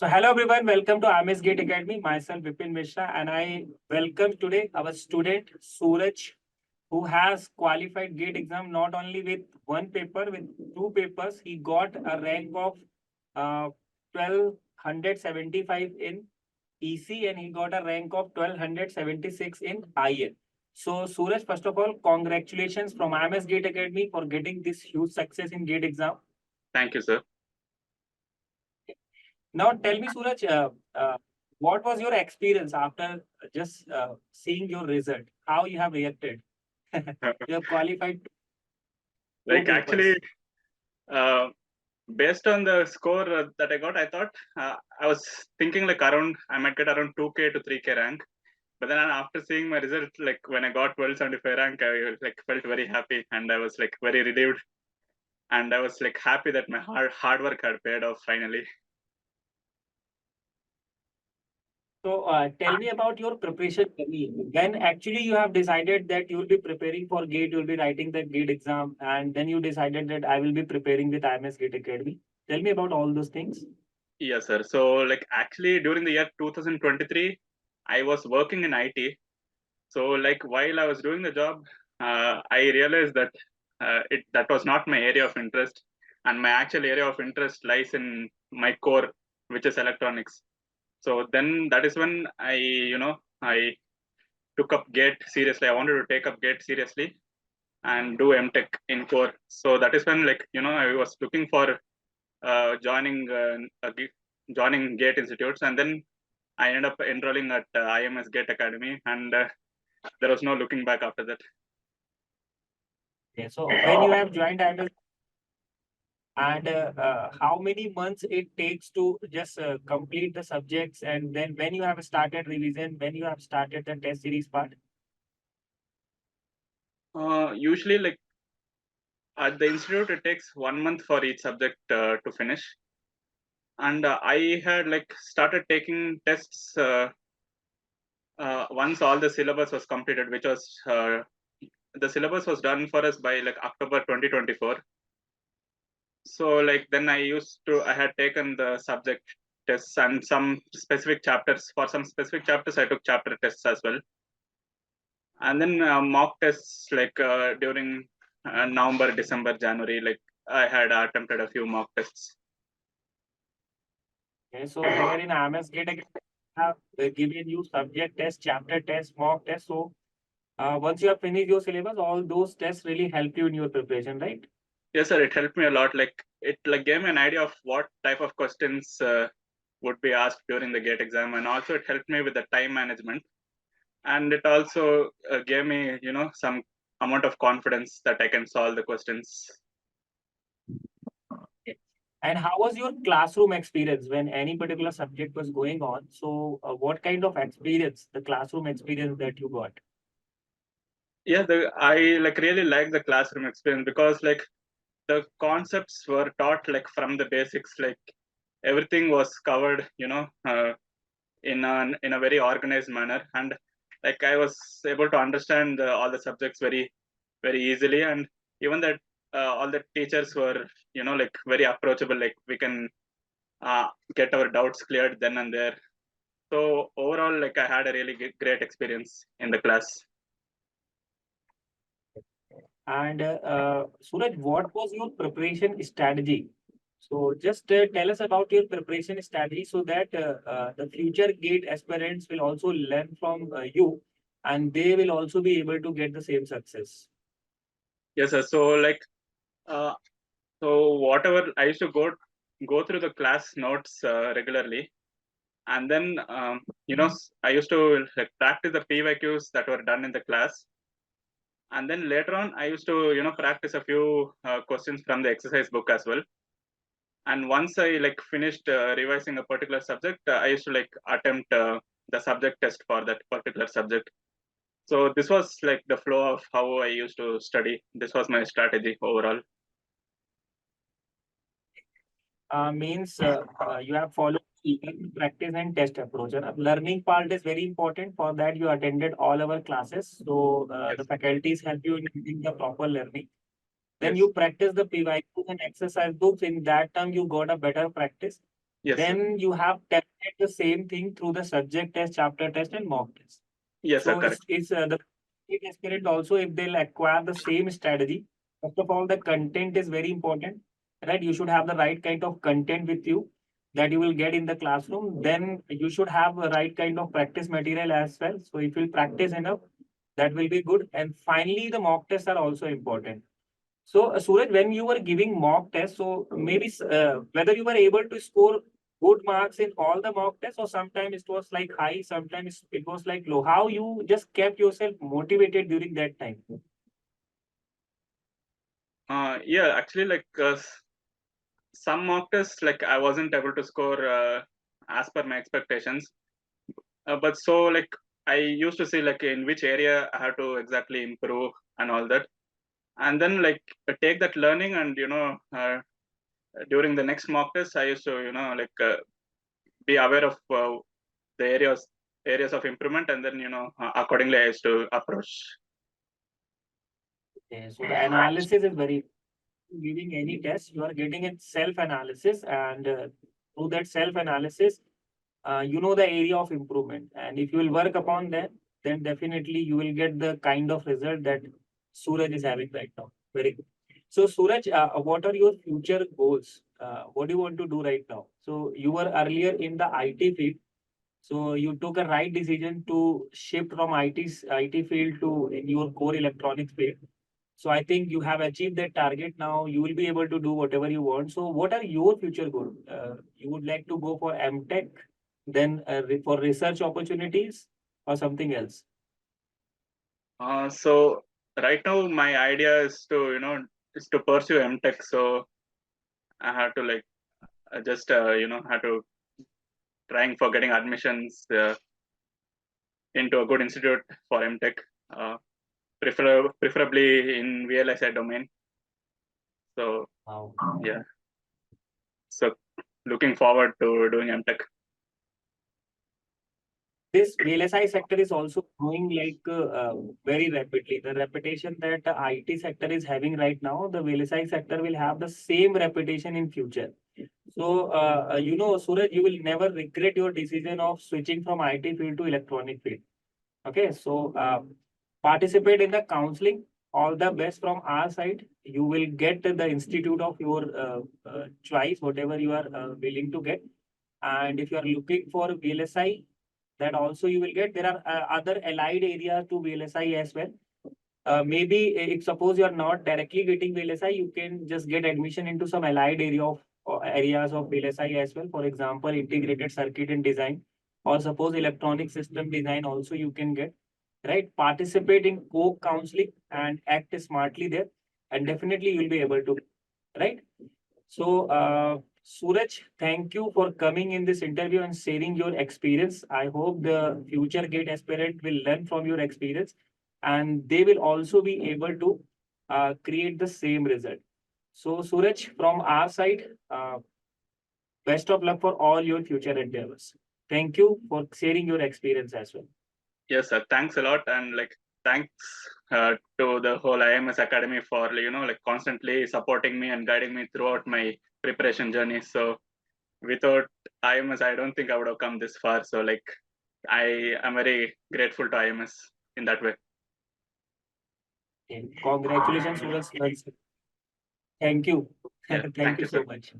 So hello everyone, welcome to IMS Gate Academy. Myself Vipin Mishra and I welcome today our student Suraj who has qualified GATE exam not only with one paper, with two papers. He got a rank of 1275 in EC and he got a rank of 1276 in IN. So Suraj, first of all, congratulations from IMS Gate Academy for getting this huge success in GATE exam. Thank you, sir. Now, tell me, Suraj, what was your experience after just seeing your result? How you have reacted? You have qualified two Like actually, papers. uh, based on the score that I got, I thought I was thinking like around I might get around 2K to 3K rank. But then after seeing my result, like when I got 1275 rank, I like felt very happy and I was like very relieved. And I was like happy that my hard work had paid off finally. So, tell me about your preparation journey. When actually you have decided that you will be preparing for GATE, you will be writing the GATE exam, and then you decided that I will be preparing with IMS GATE Academy. Tell me about all those things. Yes, sir. So like actually during the year 2023, I was working in IT. So like while I was doing the job, I realized that that was not my area of interest, and my actual area of interest lies in my core, which is electronics. So then that is when I took up GATE seriously. I wanted to take up GATE seriously and do MTech in core. So that is when I was looking for joining GATE institutes, and then I ended up enrolling at IMS GATE Academy, and there was no looking back after that. Okay, so when you have joined IMS and how many months it takes to just complete the subjects, and then when you have started revision, when you have started the test series part? Usually, like at the institute, it takes 1 month for each subject to finish. And I had like started taking tests once all the syllabus was completed, which was the syllabus was done for us by like October 2024. So like then I had taken the subject tests and some specific chapters. For some specific chapters, I took chapter tests as well. And then mock tests like during November, December, January, like I had attempted a few mock tests. Okay, so here in IMS Gate, have given you subject test, chapter test, mock test. So once you have finished your syllabus, all those tests really help you in your preparation, right? Yes, sir, it helped me a lot. Like it like gave me an idea of what type of questions would be asked during the GATE exam, and also it helped me with the time management. And it also gave me some amount of confidence that I can solve the questions. Okay. And how was your classroom experience when any particular subject was going on? So, what kind of experience, the classroom experience that you got? Yeah, I like really like the classroom experience because like the concepts were taught like from the basics, like everything was covered in a very organized manner, and like I was able to understand all the subjects very easily, and even that all the teachers were like very approachable, like we can get our doubts cleared then and there. So overall, like I had a really great experience in the class. And Suraj, what was your preparation strategy? So just tell us about your preparation strategy so that the future GATE aspirants will also learn from you and they will also be able to get the same success. Yes, sir. So like uh, so whatever I used to go through the class notes regularly, and then I used to like practice the PYQs that were done in the class, and then later on I used to practice a few questions from the exercise book as well. And once I like finished revising a particular subject, I used to like attempt the subject test for that particular subject. So this was like the flow of how I used to study. This was my strategy overall. Means you have followed practice and test approach. And learning part is very important. For that, you attended all our classes. So the Yes. faculties help you in giving the proper learning. Then Yes. you practice the PYQs and exercise books. In that time, you got a better practice. Yes, sir. Then you have tested the same thing through the subject test, chapter test, and mock test. Yes, sir. So Correct. it's the aspirant also, if they'll acquire the same strategy. First of all, the content is very important, right? You should have the right kind of content with you that you will get in the classroom. Then you should have the right kind of practice material as well. So if you practice enough, that will be good. And finally, the mock tests are also important. So, Suraj, when you were giving mock tests, so maybe whether you were able to score good marks in all the mock tests, or sometimes it was like high, sometimes it was like low. How you just kept yourself motivated during that time? Yeah, actually, like some mock tests, like I wasn't able to score as per my expectations. But so like I used to see like in which area I have to exactly improve and all that, and then like take that learning and during the next mock test I used to like be aware of the areas of improvement, and then accordingly I used to approach. Okay, so the analysis is very giving any test, you are getting it self-analysis, and through that self-analysis, you know the area of improvement. And if you will work upon that, then definitely you will get the kind of result that Suraj is having right now. Very good. So Suraj, what are your future goals? What do you want to do right now? So you were earlier in the IT field. So you took a right decision to shift from IT field to in your core electronics field. So I think you have achieved that target. Now you will be able to do whatever you want. So what are your future goals? You would like to go for MTech, then for research opportunities, or something else? So right now my idea is to is to pursue MTech. So I have to like just have to trying for getting admissions into a good institute for MTech, uh, preferably in VLSI domain. So Wow. yeah, so looking forward to doing MTech. This VLSI sector is also growing like very rapidly. The reputation that the IT sector is having right now, the VLSI sector will have the same reputation in future. So, Suraj, you will never regret your decision of switching from IT field to electronic field. Okay, so participate in the counseling. All the best from our side. You will get the institute of your choice, whatever you are willing to get. And if you are looking for VLSI, that also you will get. There are other allied areas to VLSI as well. Maybe if suppose you are not directly getting VLSI, you can just get admission into some allied areas of VLSI as well. For example, integrated circuit and design, or suppose electronic system design also you can get. Right, participate in co-counseling and act smartly there, and definitely you will be able to. Right. So, Suraj, thank you for coming in this interview and sharing your experience. I hope the future GATE aspirant will learn from your experience, and they will also be able to create the same result. So, Suraj, from our side, best of luck for all your future endeavors. Thank you for sharing your experience as well. Yes, sir. Thanks a lot, and like thanks to the whole IMS Academy for like constantly supporting me and guiding me throughout my preparation journey. So without IMS, I don't think I would have come this far. So like I am very grateful to IMS in that way. Okay. Congratulations, Suraj. Thank you. Yeah, Thank thank you you, sir. so much.